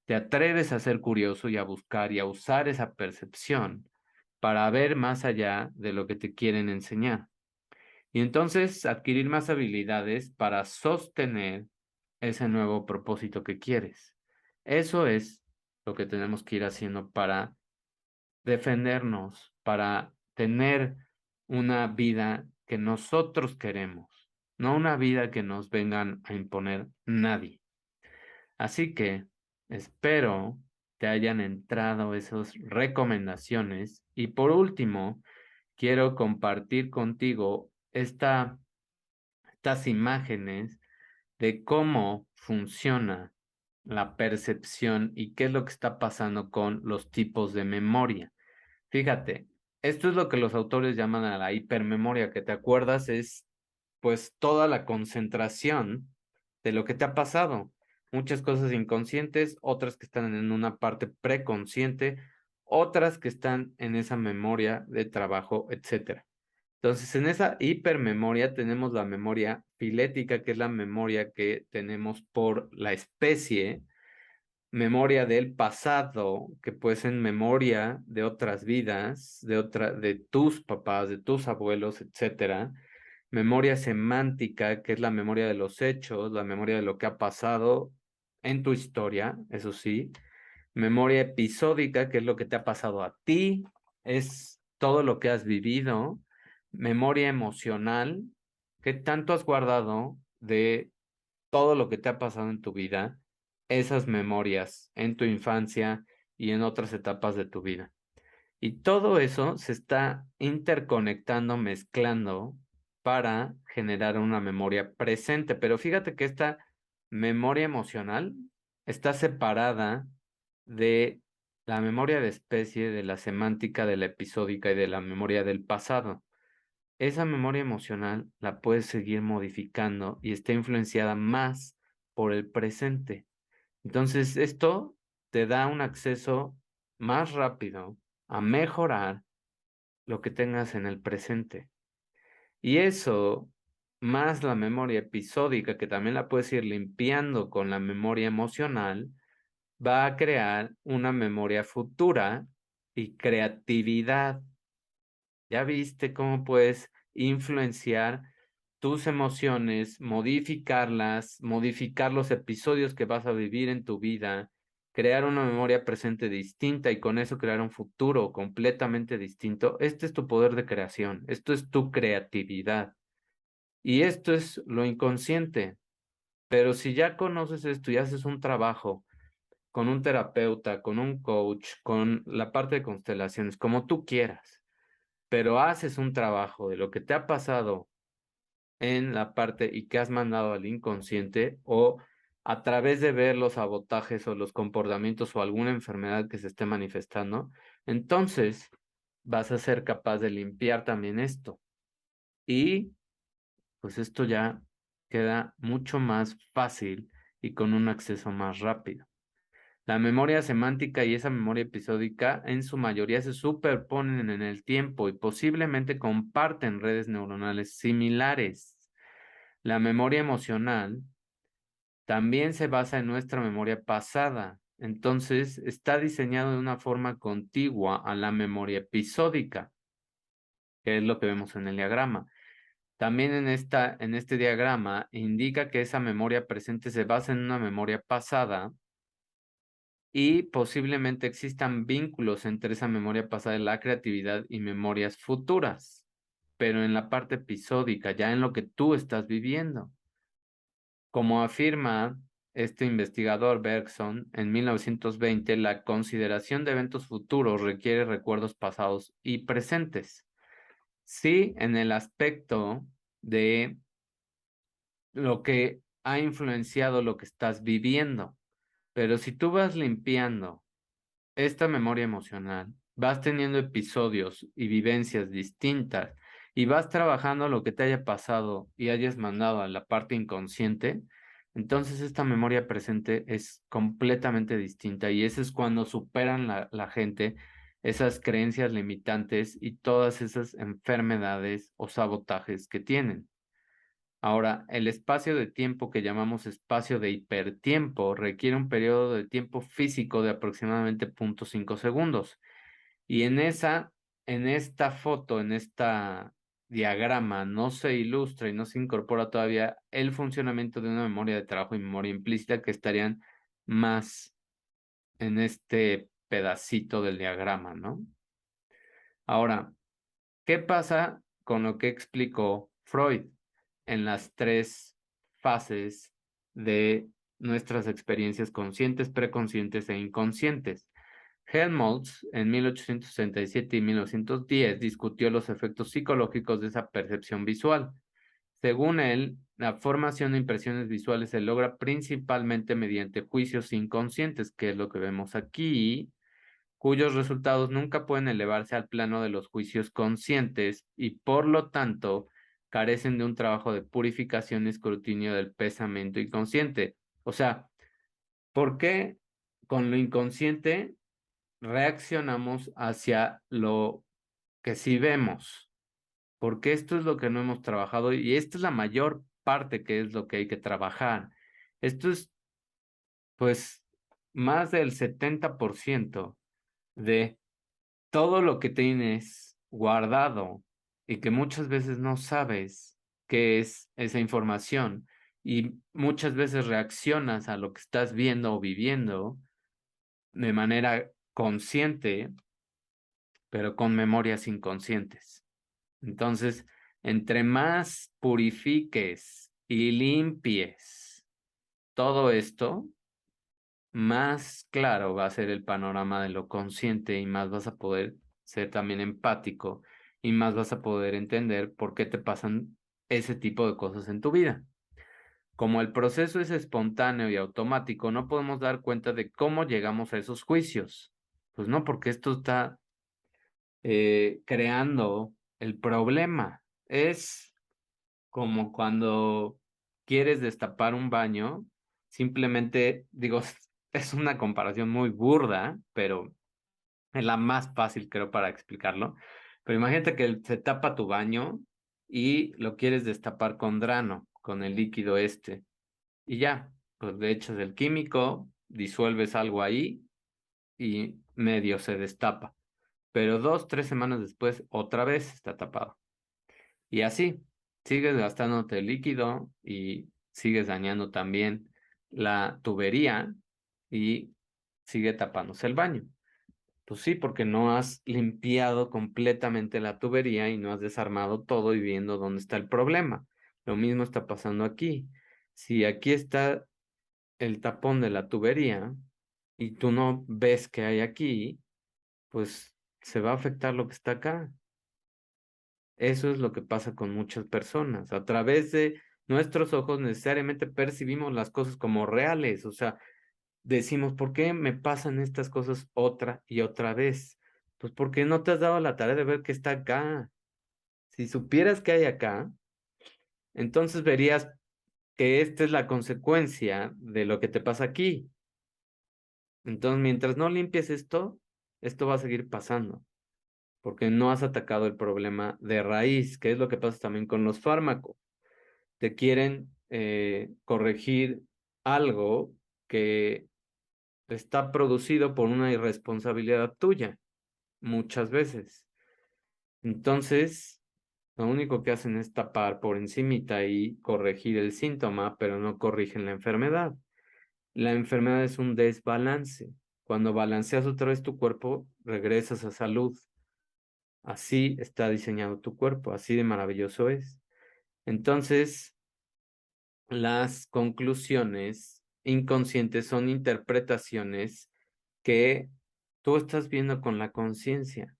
Te atreves a ser curioso y a buscar y a usar esa percepción para ver más allá de lo que te quieren enseñar. Y entonces adquirir más habilidades para sostener ese nuevo propósito que quieres. Eso es lo que tenemos que ir haciendo para defendernos, para tener una vida que nosotros queremos. no una vida que nos vengan a imponer nadie. Así que espero te hayan entrado esas recomendaciones y por último, quiero compartir contigo estas imágenes de cómo funciona la percepción y qué es lo que está pasando con los tipos de memoria. Fíjate, esto es lo que los autores llaman a la hipermemoria, que te acuerdas es pues toda la concentración de lo que te ha pasado. Muchas cosas inconscientes, otras que están en una parte preconsciente, otras que están en esa memoria de trabajo, etcétera. Entonces, en esa hipermemoria tenemos la memoria filética, que es la memoria que tenemos por la especie, memoria del pasado, que puede ser memoria de otras vidas, de tus papás, de tus abuelos, etcétera. Memoria semántica, que es la memoria de los hechos, la memoria de lo que ha pasado en tu historia, eso sí. Memoria episódica, que es lo que te ha pasado a ti, es todo lo que has vivido. Memoria emocional, que tanto has guardado de todo lo que te ha pasado en tu vida, esas memorias en tu infancia y en otras etapas de tu vida. Y todo eso se está interconectando, mezclando para generar una memoria presente. Pero fíjate que esta memoria emocional está separada de la memoria de especie, de la semántica, de la episódica y de la memoria del pasado. Esa memoria emocional la puedes seguir modificando y está influenciada más por el presente. Entonces, esto te da un acceso más rápido a mejorar lo que tengas en el presente. Y eso, más la memoria episódica, que también la puedes ir limpiando con la memoria emocional, va a crear una memoria futura y creatividad. ¿Ya viste cómo puedes influenciar tus emociones, modificarlas, modificar los episodios que vas a vivir en tu vida, crear una memoria presente distinta y con eso crear un futuro completamente distinto? Este es tu poder de creación, esto es tu creatividad y esto es lo inconsciente. Pero si ya conoces esto y haces un trabajo con un terapeuta, con un coach, con la parte de constelaciones, como tú quieras, pero haces un trabajo de lo que te ha pasado en la parte y que has mandado al inconsciente o a través de ver los sabotajes o los comportamientos o alguna enfermedad que se esté manifestando, entonces vas a ser capaz de limpiar también esto. Y pues esto ya queda mucho más fácil y con un acceso más rápido. La memoria semántica y esa memoria episódica en su mayoría se superponen en el tiempo y posiblemente comparten redes neuronales similares. La memoria emocional también se basa en nuestra memoria pasada, entonces está diseñado de una forma contigua a la memoria episódica, que es lo que vemos en el diagrama. También en este diagrama indica que esa memoria presente se basa en una memoria pasada y posiblemente existan vínculos entre esa memoria pasada de la creatividad y memorias futuras, pero en la parte episódica, ya en lo que tú estás viviendo. Como afirma este investigador Bergson en 1920, la consideración de eventos futuros requiere recuerdos pasados y presentes. Sí, en el aspecto de lo que ha influenciado lo que estás viviendo, pero si tú vas limpiando esta memoria emocional, vas teniendo episodios y vivencias distintas y vas trabajando lo que te haya pasado y hayas mandado a la parte inconsciente, entonces esta memoria presente es completamente distinta y eso es cuando superan la gente esas creencias limitantes y todas esas enfermedades o sabotajes que tienen. Ahora, el espacio de tiempo que llamamos espacio de hipertiempo requiere un periodo de tiempo físico de aproximadamente 0,5 segundos. Y en esta foto, en esta diagrama, no se ilustra y no se incorpora todavía el funcionamiento de una memoria de trabajo y memoria implícita que estarían más en este pedacito del diagrama, ¿no? Ahora, ¿qué pasa con lo que explicó Freud? en las 3 fases de nuestras experiencias conscientes, preconscientes e inconscientes. Helmholtz en 1867 y 1910 discutió los efectos psicológicos de esa percepción visual. Según él, la formación de impresiones visuales se logra principalmente mediante juicios inconscientes, que es lo que vemos aquí, cuyos resultados nunca pueden elevarse al plano de los juicios conscientes y por lo tanto carecen de un trabajo de purificación y escrutinio del pensamiento inconsciente. O sea, ¿por qué con lo inconsciente reaccionamos hacia lo que sí vemos? Porque esto es lo que no hemos trabajado y esta es la mayor parte que es lo que hay que trabajar. Esto es, pues, más del 70% de todo lo que tienes guardado y que muchas veces no sabes qué es esa información y muchas veces reaccionas a lo que estás viendo o viviendo de manera consciente, pero con memorias inconscientes. Entonces, entre más purifiques y limpies todo esto, más claro va a ser el panorama de lo consciente y más vas a poder ser también empático y más vas a poder entender por qué te pasan ese tipo de cosas en tu vida. Como el proceso es espontáneo y automático, no podemos dar cuenta de cómo llegamos a esos juicios. Pues no, porque esto está creando el problema. Es como cuando quieres destapar un baño, simplemente digo, es una comparación muy burda, pero es la más fácil, creo, para explicarlo. Pero imagínate que se tapa tu baño y lo quieres destapar con drano, con el líquido este. Y ya, pues le echas el químico, disuelves algo ahí y medio se destapa. Pero 2, 3 semanas después, otra vez está tapado. Y así, sigues gastándote líquido y sigues dañando también la tubería y sigue tapándose el baño. Pues sí, porque no has limpiado completamente la tubería y no has desarmado todo y viendo dónde está el problema. Lo mismo está pasando aquí. Si aquí está el tapón de la tubería y tú no ves qué hay aquí, pues se va a afectar lo que está acá. Eso es lo que pasa con muchas personas. A través de nuestros ojos necesariamente percibimos las cosas como reales. O sea, decimos, ¿por qué me pasan estas cosas otra y otra vez? Pues porque no te has dado la tarea de ver qué está acá. Si supieras qué hay acá, entonces verías que esta es la consecuencia de lo que te pasa aquí. Entonces, mientras no limpies esto, esto va a seguir pasando, porque no has atacado el problema de raíz, que es lo que pasa también con los fármacos. Te quieren corregir algo que está producido por una irresponsabilidad tuya, muchas veces. Entonces, lo único que hacen es tapar por encimita y corregir el síntoma, pero no corrigen la enfermedad. La enfermedad es un desbalance. Cuando balanceas otra vez tu cuerpo, regresas a salud. Así está diseñado tu cuerpo, así de maravilloso es. Entonces, las conclusiones inconscientes son interpretaciones que tú estás viendo con la conciencia,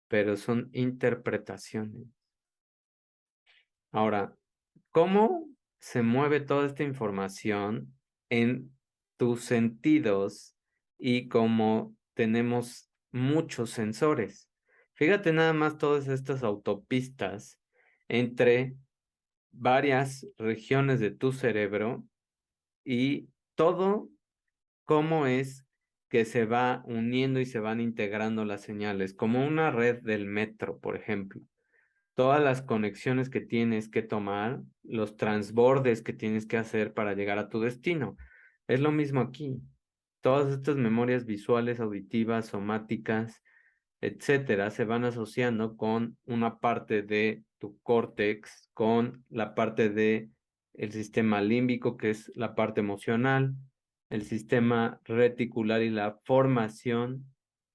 pero son interpretaciones. Ahora, ¿cómo se mueve toda esta información en tus sentidos y cómo tenemos muchos sensores? Fíjate nada más todas estas autopistas entre varias regiones de tu cerebro y todo cómo es que se va uniendo y se van integrando las señales, como una red del metro, por ejemplo. Todas las conexiones que tienes que tomar, los transbordes que tienes que hacer para llegar a tu destino. Es lo mismo aquí. Todas estas memorias visuales, auditivas, somáticas, etcétera, se van asociando con una parte de tu córtex, con la parte de el sistema límbico, que es la parte emocional, el sistema reticular y la formación.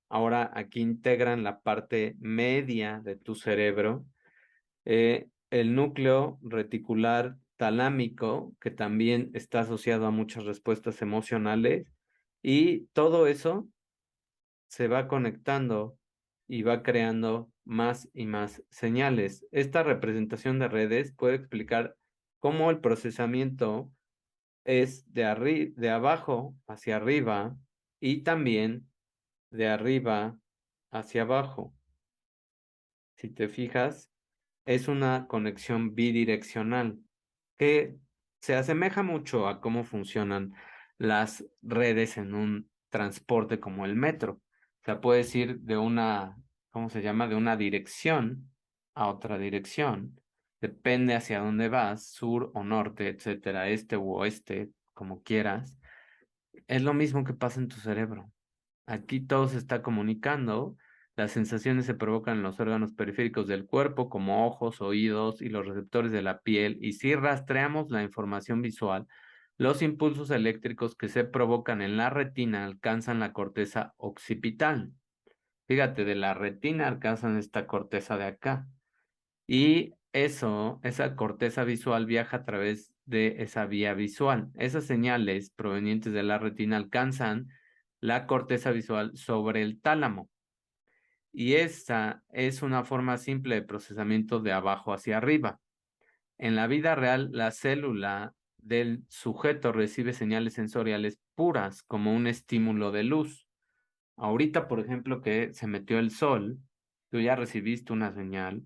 Ahora aquí integran la parte media de tu cerebro, el núcleo reticular talámico, que también está asociado a muchas respuestas emocionales, y todo eso se va conectando y va creando más y más señales. Esta representación de redes puede explicar cómo el procesamiento es de abajo hacia arriba y también de arriba hacia abajo. Si te fijas, es una conexión bidireccional que se asemeja mucho a cómo funcionan las redes en un transporte como el metro. O sea, puedes ir de una, ¿cómo se llama? De una dirección a otra dirección. Depende hacia dónde vas, sur o norte, etcétera, este u oeste, como quieras. Es lo mismo que pasa en tu cerebro. Aquí todo se está comunicando, las sensaciones se provocan en los órganos periféricos del cuerpo, como ojos, oídos y los receptores de la piel, y si rastreamos la información visual, los impulsos eléctricos que se provocan en la retina alcanzan la corteza occipital. Fíjate, de la retina alcanzan esta corteza de acá. Y eso, esa corteza visual viaja a través de esa vía visual. Esas señales provenientes de la retina alcanzan la corteza visual sobre el tálamo. Y esta es una forma simple de procesamiento de abajo hacia arriba. En la vida real, la célula del sujeto recibe señales sensoriales puras como un estímulo de luz. Ahorita, por ejemplo, que se metió el sol, tú ya recibiste una señal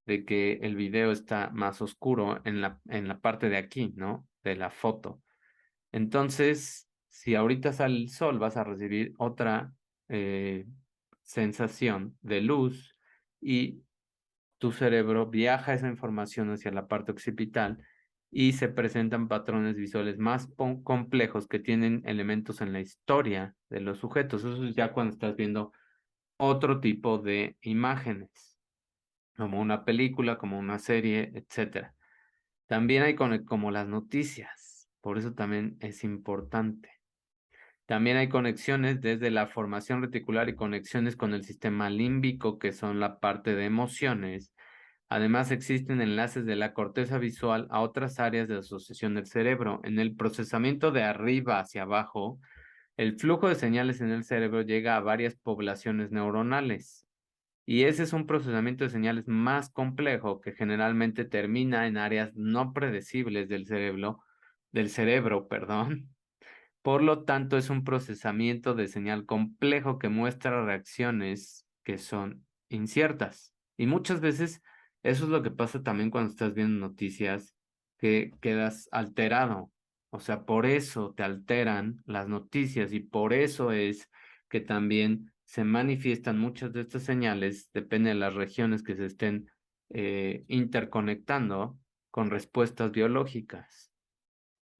de que el video está más oscuro en la parte de aquí, ¿no? De la foto. Entonces, si ahorita sale el sol, vas a recibir otra eh, sensación de luz y tu cerebro viaja esa información hacia la parte occipital y se presentan patrones visuales más complejos que tienen elementos en la historia de los sujetos. Eso es ya cuando estás viendo otro tipo de imágenes, como una película, como una serie, etcétera. También hay como las noticias, por eso también es importante. También hay conexiones desde la formación reticular y conexiones con el sistema límbico, que son la parte de emociones. Además, existen enlaces de la corteza visual a otras áreas de asociación del cerebro. En el procesamiento de arriba hacia abajo, el flujo de señales en el cerebro llega a varias poblaciones neuronales. Y ese es un procesamiento de señales más complejo que generalmente termina en áreas no predecibles del cerebro, perdón. Por lo tanto, es un procesamiento de señal complejo que muestra reacciones que son inciertas. Y muchas veces eso es lo que pasa también cuando estás viendo noticias, que quedas alterado. O sea, por eso te alteran las noticias y por eso es que también se manifiestan muchas de estas señales, depende de las regiones que se estén interconectando con respuestas biológicas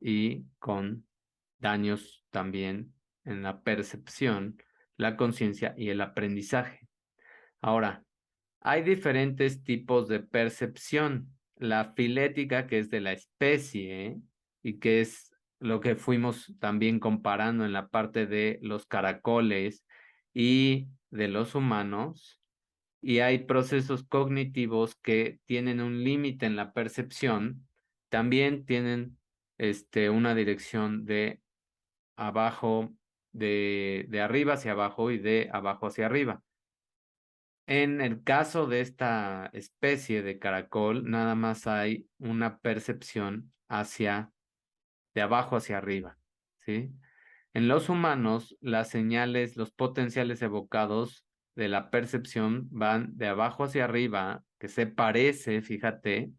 y con daños también en la percepción, la conciencia y el aprendizaje. Ahora, hay diferentes tipos de percepción. La filética, que es de la especie, y que es lo que fuimos también comparando en la parte de los caracoles y de los humanos. Y hay procesos cognitivos que tienen un límite en la percepción, también tienen una dirección de abajo, de arriba hacia abajo y de abajo hacia arriba. En el caso de esta especie de caracol, nada más hay una percepción de abajo hacia arriba, ¿sí? En los humanos, las señales, los potenciales evocados de la percepción van de abajo hacia arriba, que se parece, fíjate,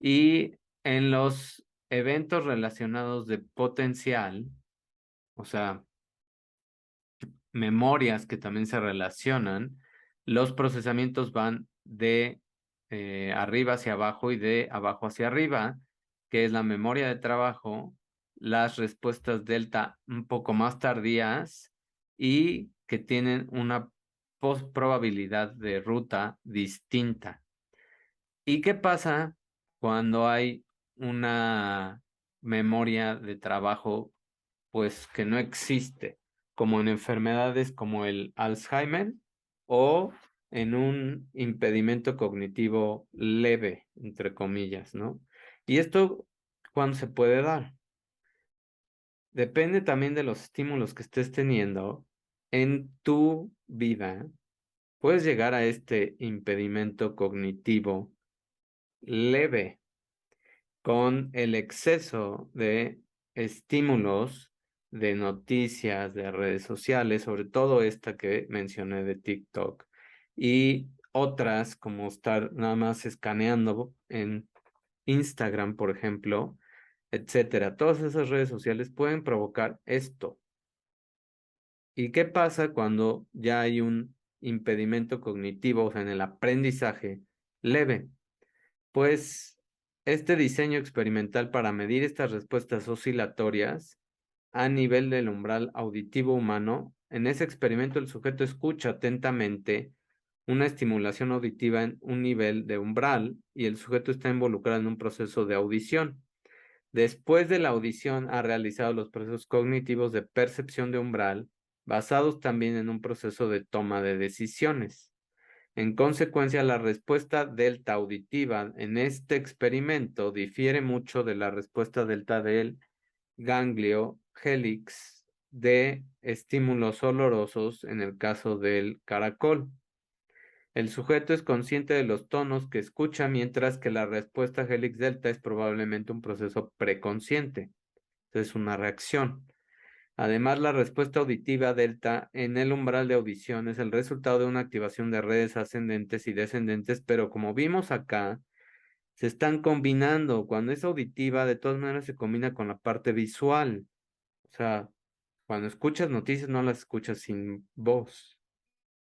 y en los eventos relacionados de potencial, o sea, memorias que también se relacionan, los procesamientos van de arriba hacia abajo y de abajo hacia arriba, que es la memoria de trabajo, las respuestas delta un poco más tardías y que tienen una probabilidad de ruta distinta. ¿Y qué pasa cuando hay una memoria de trabajo pues que no existe, como en enfermedades como el Alzheimer o en un impedimento cognitivo leve, entre comillas, ¿no? Y esto, ¿cuándo se puede dar? Depende también de los estímulos que estés teniendo en tu vida. Puedes llegar a este impedimento cognitivo leve con el exceso de estímulos, de noticias, de redes sociales, sobre todo esta que mencioné de TikTok y otras como estar nada más escaneando en Instagram, por ejemplo, etcétera. Todas esas redes sociales pueden provocar esto. ¿Y qué pasa cuando ya hay un impedimento cognitivo, o sea, en el aprendizaje leve? Pues este diseño experimental para medir estas respuestas oscilatorias a nivel del umbral auditivo humano, en ese experimento el sujeto escucha atentamente una estimulación auditiva en un nivel de umbral y el sujeto está involucrado en un proceso de audición. Después de la audición ha realizado los procesos cognitivos de percepción de umbral, basados también en un proceso de toma de decisiones. En consecuencia, la respuesta delta auditiva en este experimento difiere mucho de la respuesta delta del ganglio helix de estímulos olorosos en el caso del caracol. El sujeto es consciente de los tonos que escucha, mientras que la respuesta helix delta es probablemente un proceso preconsciente. Es una reacción. Además, la respuesta auditiva delta en el umbral de audición es el resultado de una activación de redes ascendentes y descendentes, pero como vimos acá, se están combinando. Cuando es auditiva, de todas maneras se combina con la parte visual. O sea, cuando escuchas noticias no las escuchas sin voz,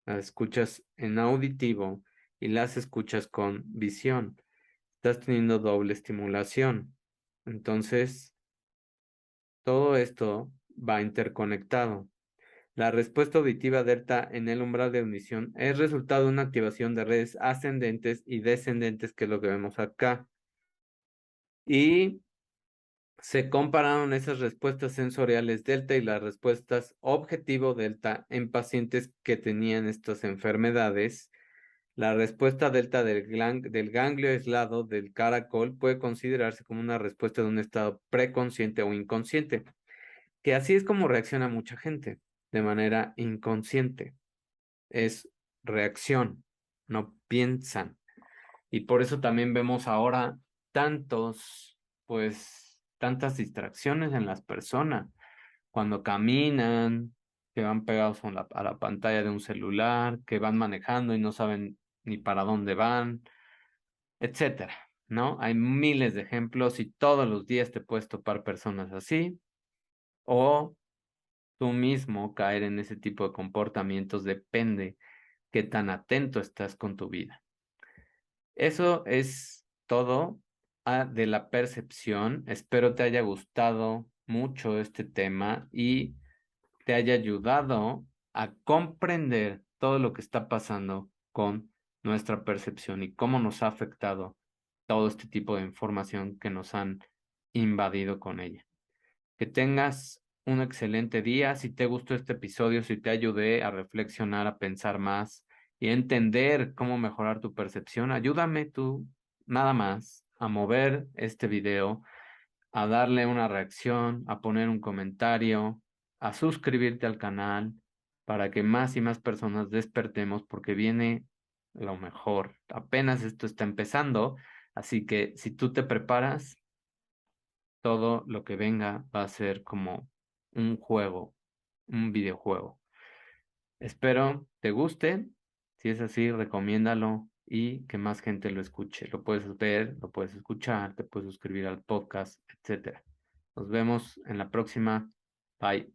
las escuchas en auditivo y las escuchas con visión. Estás teniendo doble estimulación. Entonces, todo esto va interconectado. La respuesta auditiva delta en el umbral de audición es resultado de una activación de redes ascendentes y descendentes, que es lo que vemos acá. Y se compararon esas respuestas sensoriales delta y las respuestas objetivo delta en pacientes que tenían estas enfermedades. La respuesta delta del ganglio aislado del caracol puede considerarse como una respuesta de un estado preconsciente o inconsciente, que así es como reacciona mucha gente, de manera inconsciente. Es reacción, no piensan. Y por eso también vemos ahora tantas distracciones en las personas. Cuando caminan, que van pegados a la pantalla de un celular, que van manejando y no saben ni para dónde van, etcétera, ¿no? Hay miles de ejemplos y todos los días te puedes topar personas así, o tú mismo caer en ese tipo de comportamientos, depende qué tan atento estás con tu vida. Eso es todo de la percepción. Espero te haya gustado mucho este tema y te haya ayudado a comprender todo lo que está pasando con nuestra percepción y cómo nos ha afectado todo este tipo de información que nos han invadido con ella. Que tengas un excelente día. Si te gustó este episodio, si te ayudé a reflexionar, a pensar más y a entender cómo mejorar tu percepción, ayúdame tú nada más a mover este video, a darle una reacción, a poner un comentario, a suscribirte al canal para que más y más personas despertemos porque viene lo mejor. Apenas esto está empezando, así que si tú te preparas, todo lo que venga va a ser como un juego, un videojuego. Espero te guste. Si es así, recomiéndalo y que más gente lo escuche. Lo puedes ver, lo puedes escuchar, te puedes suscribir al podcast, etcétera. Nos vemos en la próxima. Bye.